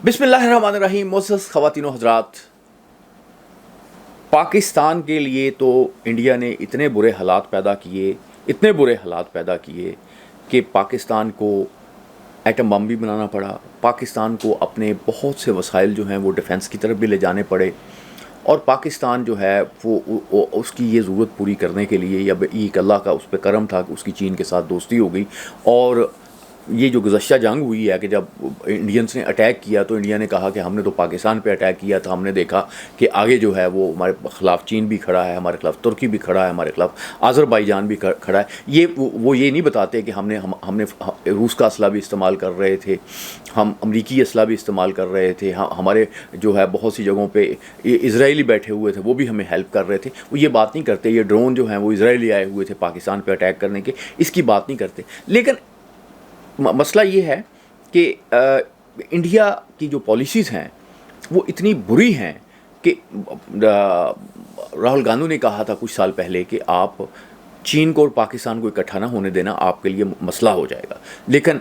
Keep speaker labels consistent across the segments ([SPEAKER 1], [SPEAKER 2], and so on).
[SPEAKER 1] بسم اللہ الرحمن الرحیم. معزز خواتین و حضرات، پاکستان کے لیے تو انڈیا نے اتنے برے حالات پیدا کیے کہ پاکستان کو ایٹم بم بھی بنانا پڑا. پاکستان کو اپنے بہت سے وسائل جو ہیں وہ ڈیفنس کی طرف بھی لے جانے پڑے، اور پاکستان جو ہے وہ اس کی یہ ضرورت پوری کرنے کے لیے یا ایک اللہ کا اس پہ کرم تھا کہ اس کی چین کے ساتھ دوستی ہو گئی. اور یہ جو گزشتہ جنگ ہوئی ہے کہ جب انڈینس نے اٹیک کیا تو انڈیا نے کہا کہ ہم نے تو پاکستان پہ اٹیک کیا تھا، ہم نے دیکھا کہ آگے جو ہے وہ ہمارے خلاف چین بھی کھڑا ہے، ہمارے خلاف ترکی بھی کھڑا ہے، ہمارے خلاف آذربائیجان بھی کھڑا ہے. وہ یہ نہیں بتاتے کہ ہم نے روس کا اسلحہ بھی استعمال کر رہے تھے، ہم امریکی اسلحہ بھی استعمال کر رہے تھے، ہمارے جو ہے بہت سی جگہوں پہ اسرائیلی بیٹھے ہوئے تھے وہ بھی ہمیں ہیلپ کر رہے تھے. وہ یہ بات نہیں کرتے. یہ ڈرون جو ہیں وہ اسرائیلی آئے ہوئے تھے پاکستان پہ اٹیک کرنے کے، اس کی بات نہیں کرتے. لیکن مسئلہ یہ ہے کہ انڈیا کی جو پالیسیز ہیں وہ اتنی بری ہیں کہ راہل گاندھی نے کہا تھا کچھ سال پہلے کہ آپ چین کو اور پاکستان کو اکٹھا نہ ہونے دینا آپ کے لیے مسئلہ ہو جائے گا. لیکن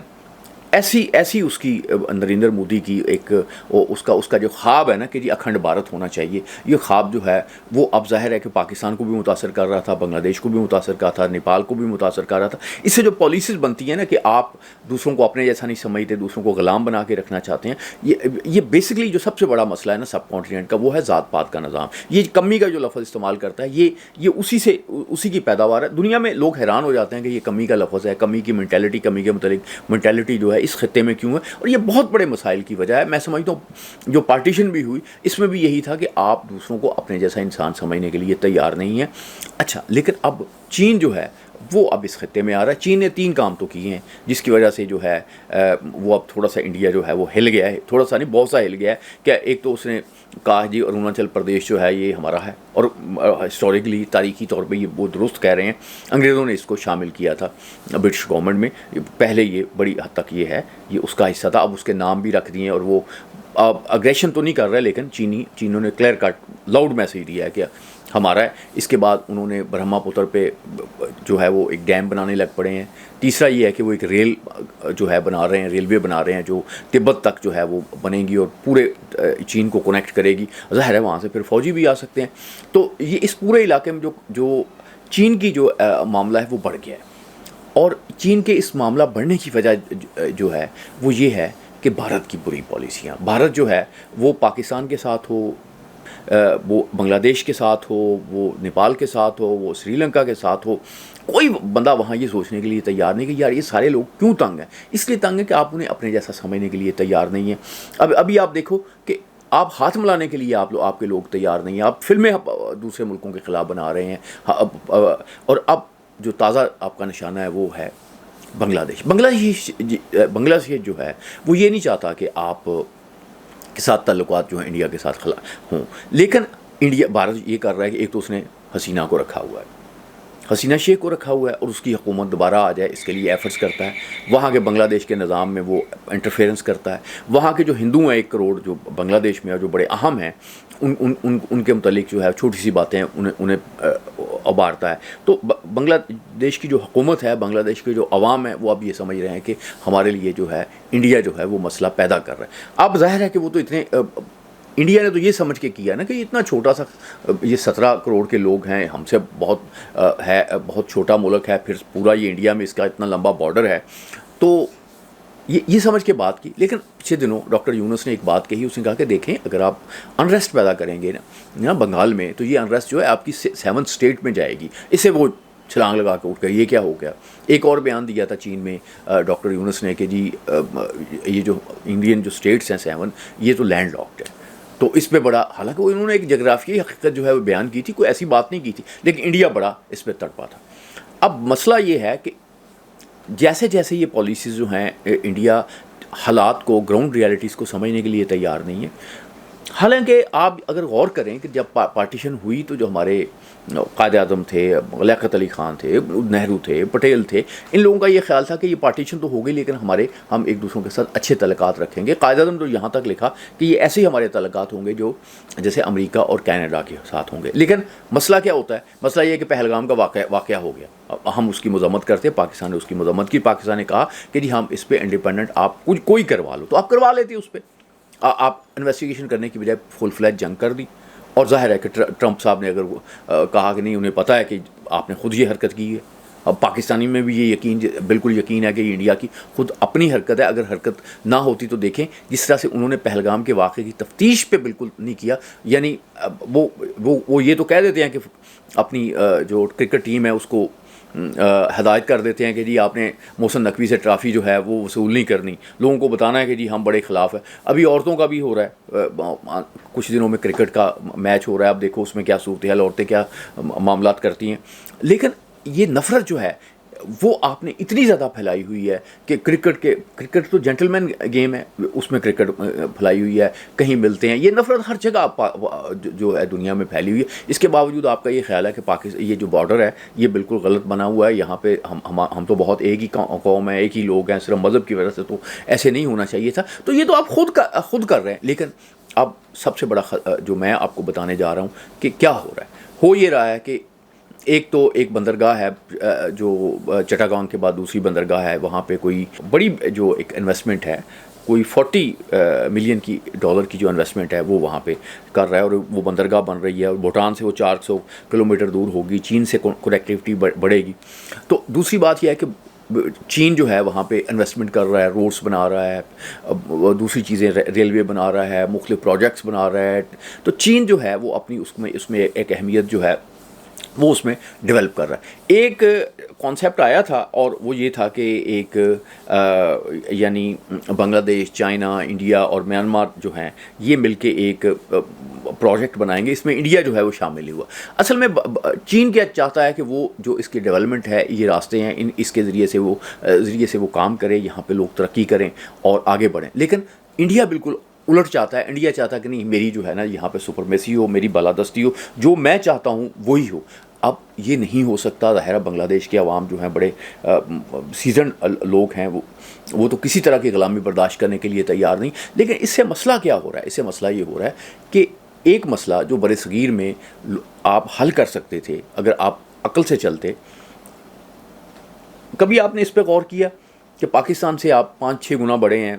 [SPEAKER 1] ایسی اس کی نریندر مودی کی ایک اس کا جو خواب ہے نا کہ جی اکھنڈ بھارت ہونا چاہیے، یہ خواب جو ہے وہ اب ظاہر ہے کہ پاکستان کو بھی متاثر کر رہا تھا، بنگلہ دیش کو بھی متاثر کر رہا تھا، نیپال کو بھی متاثر کر رہا تھا. اس سے جو پالیسیز بنتی ہیں نا کہ آپ دوسروں کو اپنے جیسا نہیں سمجھتے، دوسروں کو غلام بنا کے رکھنا چاہتے ہیں، یہ بیسکلی جو سب سے بڑا مسئلہ ہے نا سب کانٹیننٹ کا، وہ ہے ذات پات کا نظام. یہ کمی کا جو لفظ استعمال کرتا ہے یہ اسی کی پیداوار ہے. دنیا میں لوگ حیران ہو جاتے ہیں کہ یہ کمی کا لفظ ہے، کمی کی مینٹیلٹی، کمی کے متعلق مینٹیلٹی جو ہے اس خطے میں کیوں ہے، اور یہ بہت بڑے مسائل کی وجہ ہے. میں سمجھتا ہوں جو پارٹیشن بھی ہوئی اس میں بھی یہی تھا کہ آپ دوسروں کو اپنے جیسا انسان سمجھنے کے لیے تیار نہیں ہیں. اچھا، لیکن اب چین جو ہے وہ اب اس خطے میں آ رہا ہے. چین نے 3 کام تو کیے ہیں جس کی وجہ سے جو ہے وہ اب تھوڑا سا انڈیا جو ہے وہ ہل گیا ہے. تھوڑا سا نہیں، بہت سا ہل گیا ہے. کہ ایک تو اس نے کہا جی اروناچل پردیش جو ہے یہ ہمارا ہے، اور ہسٹوریکلی تاریخی طور پہ یہ وہ درست کہہ رہے ہیں، انگریزوں نے اس کو شامل کیا تھا برٹش گورنمنٹ میں. پہلے یہ بڑی حد تک یہ ہے، یہ اس کا حصہ تھا. اب اس کے نام بھی رکھ دیے، اور وہ اب اگریشن تو نہیں کر رہے، لیکن چینوں نے کلیئر کٹ لاؤڈ میسج دیا ہے کہ ہمارا ہے. اس کے بعد انہوں نے برہما پتر پہ جو ہے وہ ایک ڈیم بنانے لگ پڑے ہیں. تیسرا یہ ہے کہ وہ ایک ریل جو ہے بنا رہے ہیں، ریلوے بنا رہے ہیں جو تبت تک جو ہے وہ بنے گی اور پورے چین کو کنیکٹ کرے گی. ظاہر ہے وہاں سے پھر فوجی بھی آ سکتے ہیں. تو یہ اس پورے علاقے میں جو چین کی جو معاملہ ہے وہ بڑھ گیا ہے. اور چین کے اس معاملہ بڑھنے کی وجہ جو ہے وہ یہ ہے کہ بھارت کی بری پالیسیاں. بھارت جو ہے وہ پاکستان کے ساتھ ہو، وہ بنگلہ دیش کے ساتھ ہو، وہ نیپال کے ساتھ ہو، وہ سری لنکا کے ساتھ ہو، کوئی بندہ وہاں یہ سوچنے کے لیے تیار نہیں کہ یار یہ سارے لوگ کیوں تنگ ہیں. اس لیے تنگ ہے کہ آپ انہیں اپنے جیسا سمجھنے کے لیے تیار نہیں ہیں. ابھی آپ دیکھو کہ آپ ہاتھ ملانے کے لیے آپ کے لوگ تیار نہیں ہیں. آپ فلمیں دوسرے ملکوں کے خلاف بنا رہے ہیں. اور اب جو تازہ آپ کا نشانہ ہے وہ ہے بنگلہ دیش. بنگلہ دیش جو ہے وہ یہ نہیں چاہتا کہ آپ کے ساتھ تعلقات جو ہیں انڈیا کے ساتھ ہوں. لیکن بھارت یہ کر رہا ہے کہ ایک تو اس نے حسینہ کو رکھا ہوا ہے، حسینہ شیخ کو رکھا ہوا ہے، اور اس کی حکومت دوبارہ آ جائے اس کے لیے ایفرٹس کرتا ہے. وہاں کے بنگلہ دیش کے نظام میں وہ انٹرفیئرنس کرتا ہے. وہاں کے جو ہندو ہیں 1 کروڑ جو بنگلہ دیش میں اور جو بڑے اہم ہیں ان کے متعلق جو ہے چھوٹی سی باتیں انہیں ابھارتا ہے. تو بنگلہ دیش کی جو حکومت ہے، بنگلہ دیش کے جو عوام ہے، وہ اب یہ سمجھ رہے ہیں کہ ہمارے لیے جو ہے انڈیا جو ہے وہ مسئلہ پیدا کر رہا ہے. اب ظاہر ہے کہ وہ تو اتنے انڈیا نے تو یہ سمجھ کے کیا نا کہ اتنا چھوٹا سا یہ 17 کروڑ کے لوگ ہیں، ہم سے بہت چھوٹا ملک ہے، پھر پورا یہ انڈیا میں اس کا اتنا لمبا بارڈر ہے. تو یہ سمجھ کے بات کی. لیکن پچھلے دنوں ڈاکٹر یونس نے ایک بات کہی. اس نے کہا کہ دیکھیں اگر آپ انریسٹ پیدا کریں گے نا بنگال میں تو یہ انریسٹ جو ہے آپ کی 7 اسٹیٹ میں جائے گی. اس سے وہ چھلانگ لگا کے اٹھ گئے، یہ کیا ہو گیا. ایک اور بیان دیا تھا چین میں ڈاکٹر یونس نے کہ جی یہ جو انڈین جو اسٹیٹس ہیں 7 یہ تو لینڈ لاکڈ ہے. تو اس پہ بڑا، حالانکہ انہوں نے ایک جغرافیائی حقیقت جو ہے وہ بیان کی تھی، کوئی ایسی بات نہیں کی تھی، لیکن انڈیا بڑا اس پہ تڑپا تھا. اب مسئلہ یہ ہے کہ جیسے جیسے یہ پالیسیز جو ہیں انڈیا حالات کو، گراؤنڈ ریالٹیز کو سمجھنے کے لیے تیار نہیں ہے. حالانکہ آپ اگر غور کریں کہ جب پارٹیشن ہوئی تو جو ہمارے قائد اعظم تھے، لیاقت علی خان تھے، نہرو تھے، پٹیل تھے، ان لوگوں کا یہ خیال تھا کہ یہ پارٹیشن تو ہو گئی لیکن ہم ایک دوسروں کے ساتھ اچھے تعلقات رکھیں گے. قائد اعظم تو یہاں تک لکھا کہ یہ ایسے ہی ہمارے تعلقات ہوں گے جو جیسے امریکہ اور کینیڈا کے ساتھ ہوں گے. لیکن مسئلہ کیا ہوتا ہے؟ مسئلہ یہ ہے کہ پہلگام کا واقعہ ہو گیا. ہم اس کی مذمت کرتے، پاکستان نے اس کی مذمت کی. پاکستان نے کہا کہ جی ہم اس پہ انڈیپینڈنٹ آپ کوئی کروا لو، تو آپ کروا لیتے اس پہ. آپ انویسٹیگیشن کرنے کی بجائے فل فلیج جنگ کر دی. اور ظاہر ہے کہ ٹرمپ صاحب نے اگر کہا کہ نہیں, انہیں پتہ ہے کہ آپ نے خود یہ حرکت کی ہے. اب پاکستانی میں بھی یہ بالکل یقین ہے کہ یہ انڈیا کی خود اپنی حرکت ہے. اگر حرکت نہ ہوتی تو دیکھیں جس طرح سے انہوں نے پہلگام کے واقعے کی تفتیش پہ بالکل نہیں کیا. یعنی وہ یہ تو کہہ دیتے ہیں کہ اپنی جو کرکٹ ٹیم ہے اس کو ہدایت کر دیتے ہیں کہ جی آپ نے محسن نقوی سے ٹرافی جو ہے وہ وصول نہیں کرنی. لوگوں کو بتانا ہے کہ جی ہم بڑے خلاف ہیں. ابھی عورتوں کا بھی ہو رہا ہے, کچھ دنوں میں کرکٹ کا میچ ہو رہا ہے, اب دیکھو اس میں کیا صورتحال, عورتیں کیا معاملات کرتی ہیں. لیکن یہ نفرت جو ہے وہ آپ نے اتنی زیادہ پھیلائی ہوئی ہے کہ کرکٹ تو جینٹل مین گیم ہے, اس میں کرکٹ پھیلائی ہوئی ہے, کہیں ملتے ہیں. یہ نفرت ہر جگہ جو ہے دنیا میں پھیلی ہوئی ہے. اس کے باوجود آپ کا یہ خیال ہے کہ یہ جو بارڈر ہے یہ بالکل غلط بنا ہوا ہے, یہاں پہ ہم تو بہت ایک ہی قوم ہے, ایک ہی لوگ ہیں, صرف مذہب کی وجہ سے تو ایسے نہیں ہونا چاہیے تھا. تو یہ تو آپ خود کر رہے ہیں. لیکن اب سب سے بڑا جو میں آپ کو بتانے جا رہا ہوں کہ کیا ہو رہا ہے, ہو یہ رہا ہے کہ ایک بندرگاہ ہے جو چٹاگانگ کے بعد دوسری بندرگاہ ہے, وہاں پہ کوئی بڑی جو ایک انویسٹمنٹ ہے, کوئی $40 ملین کی جو انویسٹمنٹ ہے وہ وہاں پہ کر رہا ہے, اور وہ بندرگاہ بن رہی ہے, اور بھوٹان سے وہ 400 کلومیٹر دور ہوگی, چین سے کنیکٹیوٹی بڑھے گی. تو دوسری بات یہ ہے کہ چین جو ہے وہاں پہ انویسٹمنٹ کر رہا ہے, روڈس بنا رہا ہے, دوسری چیزیں ریلوے بنا رہا ہے, مختلف پروجیکٹس بنا رہا ہے. تو چین جو ہے وہ اپنی اس میں ایک اہمیت جو ہے وہ اس میں ڈیولپ کر رہا ہے. ایک کانسیپٹ آیا تھا اور وہ یہ تھا کہ ایک یعنی بنگلہ دیش, چائنا, انڈیا اور میانمار جو ہیں یہ مل کے ایک پروجیکٹ بنائیں گے, اس میں انڈیا جو ہے وہ شامل نہیں ہوا. اصل میں چین کیا چاہتا ہے کہ وہ جو اس کی ڈیولپمنٹ ہے, یہ راستے ہیں, اس کے ذریعے سے وہ کام کرے, یہاں پہ لوگ ترقی کریں اور آگے بڑھیں. لیکن انڈیا بالکل الٹ چاہتا ہے. انڈیا چاہتا ہے کہ نہیں, میری جو ہے نا یہاں پہ سپرمیسی ہو, میری بالادستی ہو, جو میں چاہتا ہوں وہی ہو. اب یہ نہیں ہو سکتا. ظاہر بنگلہ دیش کے عوام جو ہیں بڑے سیزنڈ لوگ ہیں, وہ تو کسی طرح کی غلامی برداشت کرنے کے لیے تیار نہیں. لیکن اس سے مسئلہ کیا ہو رہا ہے, اس سے مسئلہ یہ ہو رہا ہے کہ ایک مسئلہ جو برِ صغیر میں آپ حل کر سکتے تھے اگر آپ عقل سے چلتے. کبھی آپ نے اس پہ غور کیا کہ پاکستان سے آپ 5-6 گنا بڑے ہیں,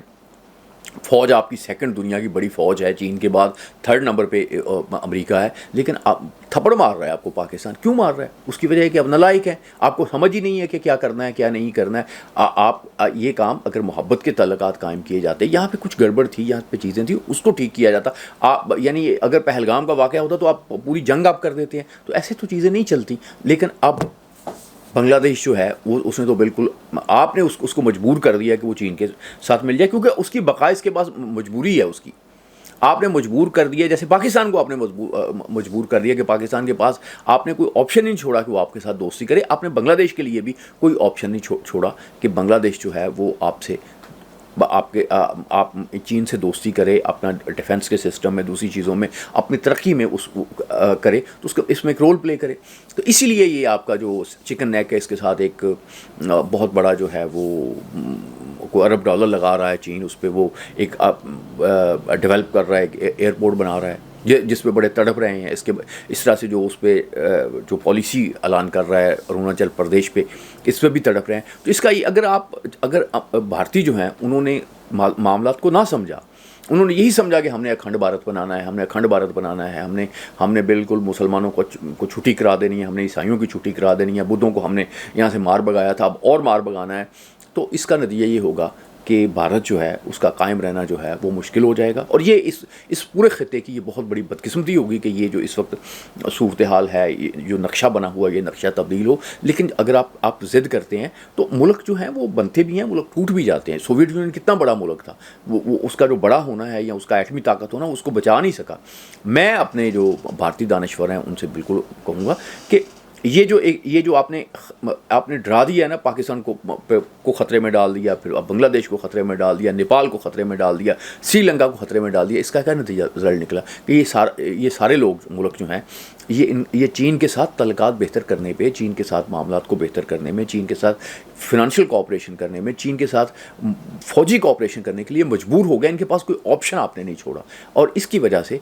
[SPEAKER 1] فوج آپ کی سیکنڈ دنیا کی بڑی فوج ہے, چین کے بعد 3rd نمبر پہ امریکہ ہے, لیکن آپ تھپڑ مار رہا ہے آپ کو پاکستان. کیوں مار رہا ہے؟ اس کی وجہ ہے کہ آپ نالائق ہیں, آپ کو سمجھ ہی نہیں ہے کہ کیا کرنا ہے کیا نہیں کرنا ہے. آپ یہ کام اگر محبت کے تعلقات قائم کیے جاتے, یہاں پہ کچھ گڑبڑ تھی, یہاں پہ چیزیں تھیں, اس کو ٹھیک کیا جاتا. آپ یعنی اگر پہلگام کا واقعہ ہوتا تو آپ پوری جنگ آپ کر دیتے ہیں, تو ایسے تو چیزیں نہیں چلتی. لیکن اب بنگلہ دیش جو ہے وہ اس نے تو بالکل آپ نے اس کو مجبور کر دیا کہ وہ چین کے ساتھ مل جائے, کیونکہ اس کی بقا اس کے پاس مجبوری ہے. اس کی آپ نے مجبور کر دیا, جیسے پاکستان کو آپ نے مجبور کر دیا کہ پاکستان کے پاس آپ نے کوئی آپشن نہیں چھوڑا کہ وہ آپ کے ساتھ دوستی کرے. آپ نے بنگلہ دیش کے لیے بھی کوئی آپشن نہیں چھوڑا کہ بنگلہ دیش جو ہے وہ آپ چین سے دوستی کرے, اپنا ڈیفنس کے سسٹم میں, دوسری چیزوں میں, اپنی ترقی میں اس کرے, تو اس میں ایک رول پلے کرے. تو اسی لیے یہ آپ کا جو چکن نیک ہے, اس کے ساتھ ایک بہت بڑا جو ہے وہ کوئی $1 ارب لگا رہا ہے چین, اس پہ وہ ایک ڈیولپ کر رہا ہے, ایک ایئرپورٹ بنا رہا ہے جس پہ بڑے تڑپ رہے ہیں. اس طرح سے جو اس پہ جو پالیسی اعلان کر رہا ہے اروناچل پردیش پہ, اس پہ بھی تڑپ رہے ہیں. تو اس کا اگر بھارتی جو ہیں انہوں نے معاملات کو نہ سمجھا, انہوں نے یہی سمجھا کہ ہم نے اکھنڈ بھارت بنانا ہے, ہم نے بالکل مسلمانوں کو چھٹی کرا دینی ہے, ہم نے عیسائیوں کی چھٹی کرا دینی ہے, بدھوں کو ہم نے یہاں سے مار بھگایا تھا, اب اور مار بھگانا ہے. تو اس کا نتیجہ یہ ہوگا کہ بھارت جو ہے اس کا قائم رہنا جو ہے وہ مشکل ہو جائے گا. اور یہ اس پورے خطے کی یہ بہت بڑی بدقسمتی ہوگی کہ یہ جو اس وقت صورتحال ہے, جو نقشہ بنا ہوا, یہ نقشہ تبدیل ہو. لیکن اگر آپ ضد کرتے ہیں تو ملک جو ہیں وہ بنتے بھی ہیں, ملک ٹوٹ بھی جاتے ہیں. سوویت یونین کتنا بڑا ملک تھا, وہ اس کا جو بڑا ہونا ہے یا اس کا ایٹمی طاقت ہونا اس کو بچا نہیں سکا. میں اپنے جو بھارتی دانشور ہیں ان سے بالکل کہوں گا کہ یہ جو آپ نے ڈرا دیا ہے نا, پاکستان کو خطرے میں ڈال دیا, پھر بنگلہ دیش کو خطرے میں ڈال دیا, نیپال کو خطرے میں ڈال دیا, سری لنکا کو خطرے میں ڈال دیا. اس کا کیا نتیجہ رزلٹ نکلا کہ یہ سارے لوگ ملک جو ہیں یہ چین کے ساتھ تعلقات بہتر کرنے پہ, چین کے ساتھ معاملات کو بہتر کرنے میں, چین کے ساتھ فنانشیل کوآپریشن کرنے میں, چین کے ساتھ فوجی کوآپریشن کرنے کے لیے مجبور ہو گئے. ان کے پاس کوئی آپشن آپ نے نہیں چھوڑا, اور اس کی وجہ سے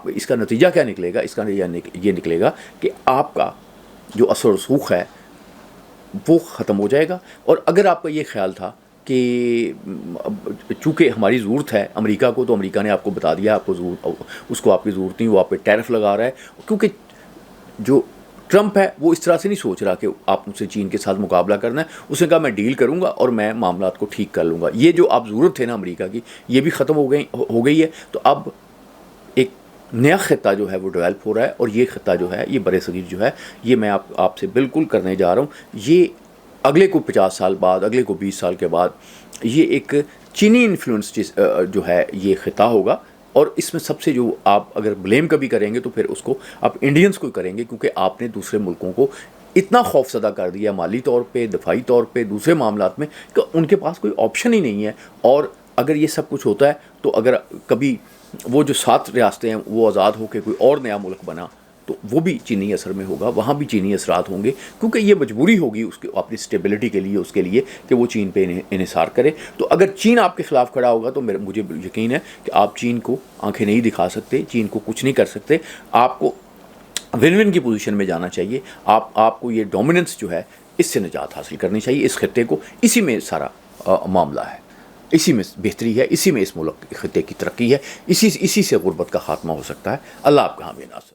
[SPEAKER 1] اس کا نتیجہ کیا نکلے گا؟ اس کا نتیجہ یہ نکلے گا کہ آپ کا جو اثر و رسوخ ہے وہ ختم ہو جائے گا. اور اگر آپ کا یہ خیال تھا کہ چونکہ ہماری ضرورت ہے امریکہ کو، تو امریکہ نے آپ کو بتا دیا آپ کو اس کو آپ کی ضرورت نہیں، وہ آپ پہ ٹیرف لگا رہا ہے. کیونکہ جو ٹرمپ ہے وہ اس طرح سے نہیں سوچ رہا کہ آپ مجھ سے چین کے ساتھ مقابلہ کرنا ہے. اس نے کہا میں ڈیل کروں گا اور میں معاملات کو ٹھیک کر لوں گا. یہ جو آپ ضرورت ہے نا امریکہ کی، یہ بھی ختم ہو گئی ہے. تو اب ایک نیا خطہ جو ہے وہ ڈیولپ ہو رہا ہے، اور یہ خطہ جو ہے یہ بر صغیر جو ہے یہ میں آپ سے بالکل کرنے جا رہا ہوں. یہ اگلے کو 50 سال بعد، اگلے کو 20 سال کے بعد یہ ایک چینی انفلوئنس جو ہے یہ خطہ ہوگا. اور اس میں سب سے جو آپ اگر بلیم کبھی کریں گے تو پھر اس کو آپ انڈینس کو کریں گے، کیونکہ آپ نے دوسرے ملکوں کو اتنا خوف زدہ کر دیا مالی طور پہ، دفاعی طور پہ، دوسرے معاملات میں، کہ ان کے پاس کوئی آپشن ہی نہیں ہے. اور اگر یہ سب کچھ ہوتا ہے تو اگر کبھی وہ جو 7 ریاستیں ہیں وہ آزاد ہو کے کوئی اور نیا ملک بنا تو وہ بھی چینی اثر میں ہوگا، وہاں بھی چینی اثرات ہوں گے، کیونکہ یہ مجبوری ہوگی اس کے اپنی اسٹیبلٹی کے لیے، اس کے لیے کہ وہ چین پہ انحصار کرے. تو اگر چین آپ کے خلاف کھڑا ہوگا تو مجھے یقین ہے کہ آپ چین کو آنکھیں نہیں دکھا سکتے، چین کو کچھ نہیں کر سکتے. آپ کو ون ون کی پوزیشن میں جانا چاہیے. آپ کو یہ ڈومیننس جو ہے اس سے نجات حاصل کرنی چاہیے. اس خطے کو اسی میں سارا معاملہ ہے، اسی میں بہتری ہے، اسی میں اس ملک خطے کی ترقی ہے، اسی سے غربت کا خاتمہ ہو سکتا ہے. اللہ آپ کا حامی ناصر.